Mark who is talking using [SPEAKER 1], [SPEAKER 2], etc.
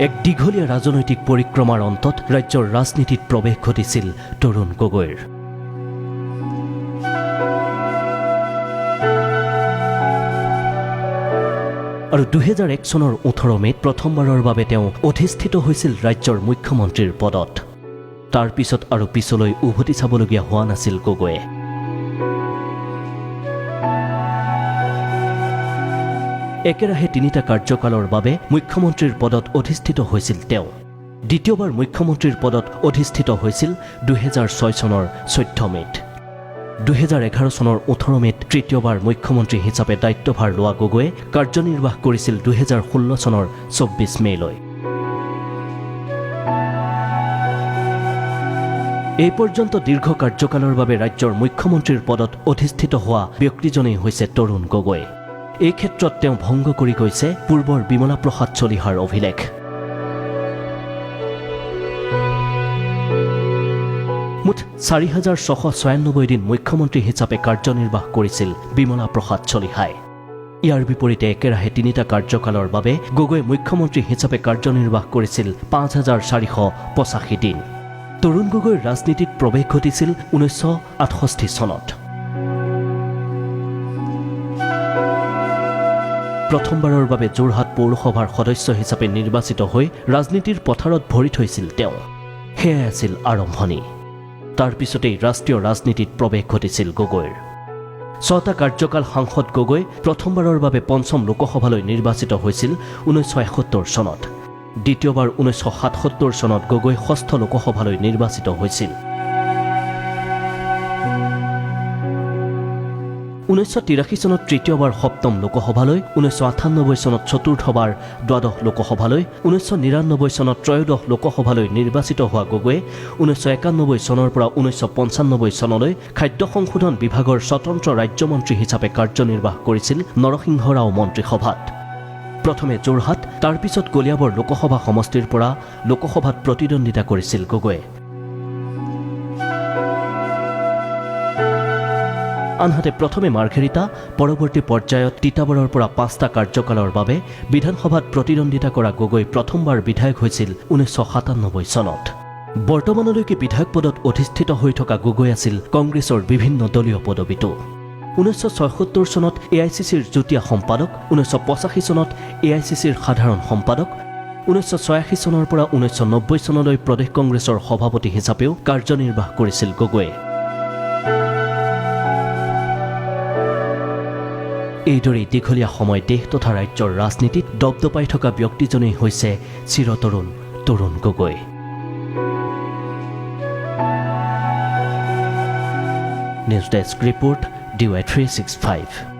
[SPEAKER 1] এক দীঘলীয়া ৰাজনৈতিক পৰিক্ৰমাৰ অন্তত ৰাজ্যৰ ৰাজনীতিত প্ৰৱেশ ঘটিছিল তৰুণ গগৈৰ। আৰু 2001 চনৰ 18 মেত প্ৰথমবাৰৰ বাবে তেওঁ অধিষ্ঠিত হৈছিল ৰাজ্যৰ মুখ্যমন্ত্ৰীৰ পদত। তাৰ পিছত আৰু পিছলৈ উভতি চাবলগীয়া হোৱা নাছিল গগৈয়ে। একেৰাহে 3টা কাৰ্যকালৰ বাবে মুখ্যমন্ত্ৰীৰ পদত অধিষ্ঠিত হৈছিল তেওঁ। দ্বিতীয়বাৰ মুখ্যমন্ত্ৰীৰ পদত অধিষ্ঠিত হৈছিল 2006 চনৰ 14 মেত। 2011 চনৰ 18 মেত তৃতীয়বাৰ মুখ্যমন্ত্ৰী হিচাপে দায়িত্বভাৰ লোৱা গগৈয়ে কাৰ্যনিৰ্বাহ কৰিছিল 2016 চনৰ 24 মেলৈ। এই পৰ্যন্ত দীৰ্ঘ কাৰ্যকালৰ বাবে ৰাজ্যৰ মুখ্যমন্ত্ৰীৰ পদত অধিষ্ঠিত হোৱা ব্যক্তিজনেই হৈছে তৰুণ গগৈ। এই ক্ষেত্ৰত তেওঁ ভংগ কৰি গৈছে পূৰ্বৰ বিমলা প্ৰসাদ চলিহাৰ অভিলেখ। মুঠ 4696 দিন মুখ্যমন্ত্ৰী হিচাপে কাৰ্যনিৰ্বাহ কৰিছিল বিমলা প্ৰসাদ চলিহাই। ইয়াৰ বিপৰীতে একেৰাহে 3টা কাৰ্যকালৰ বাবে গগৈ মুখ্যমন্ত্ৰী হিচাপে কাৰ্যনিৰ্বাহ কৰিছিল 5485 দিন। তৰুণ গগৈৰ ৰাজনীতিত প্ৰৱেশ ঘটিছিল 1968 চনত। প্ৰথমবাৰৰ বাবে যোৰহাট পৌৰসভাৰ সদস্য হিচাপে নিৰ্বাচিত হৈ ৰাজনীতিৰ পথাৰত ভৰি থৈছিল তেওঁ। সেয়াই আছিল আৰম্ভণি। তাৰ পিছতেই ৰাষ্ট্ৰীয় ৰাজনীতিত প্ৰৱেশ ঘটিছিল গগৈৰ। 6টা কাৰ্যকাল সাংসদ গগৈ প্ৰথমবাৰৰ বাবে 5ম লোকসভালৈ নিৰ্বাচিত হৈছিল 1971 চনত। দ্বিতীয়বাৰ 1977 চনত গগৈ 6ষ্ঠ লোকসভালৈ নিৰ্বাচিত হৈছিল। 1983 চনত তৃতীয়বাৰ 7ম লোকসভালৈ, 1998 চনত চতুৰ্থবাৰ 12শ লোকসভালৈ, 1999 চনত 13শ লোকসভালৈ নিৰ্বাচিত হোৱা গগৈয়ে 1991 চনৰ পৰা 1995 চনলৈ খাদ্য সংশোধন বিভাগৰ স্বতন্ত্ৰ ৰাজ্যমন্ত্ৰী হিচাপে কাৰ্যনিৰ্বাহ কৰিছিল নৰসিংহ ৰাও মন্ত্ৰীসভাত। প্ৰথমে যোৰহাট, তাৰ পিছত কলিয়াবৰ লোকসভা সমষ্টিৰ পৰা লোকসভাত প্ৰতিদ্বন্দ্বিতা কৰিছিল গগৈয়ে। আনহাতে প্ৰথমে মাৰ্ঘেৰিটা, পৰৱৰ্তী পৰ্যায়ত তিতাবৰৰ পৰা 5টা কাৰ্যকালৰ বাবে বিধানসভাত প্ৰতিদ্বন্দ্বিতা কৰা গগৈ প্ৰথমবাৰ বিধায়ক হৈছিল 1997 চনত। বৰ্তমানলৈকে বিধায়ক পদত অধিষ্ঠিত হৈ থকা গগৈ আছিল কংগ্ৰেছৰ বিভিন্ন দলীয় পদবীতো। 1976 চনত AICCৰ যুটীয়া সম্পাদক, 1985 চনত AICCৰ সাধাৰণ সম্পাদক, 1986 চনৰ পৰা 1990 চনলৈ প্ৰদেশ কংগ্ৰেছৰ সভাপতি হিচাপেও কাৰ্যনিৰ্বাহ কৰিছিল গগৈয়ে। এইদৰেই দীঘলীয়া সময় দেশ তথা ৰাজ্যৰ ৰাজনীতিত দপদপাই থকা ব্যক্তিজনেই হৈছে চিৰতৰুণ Tarun Gogoi. News desk report DY365।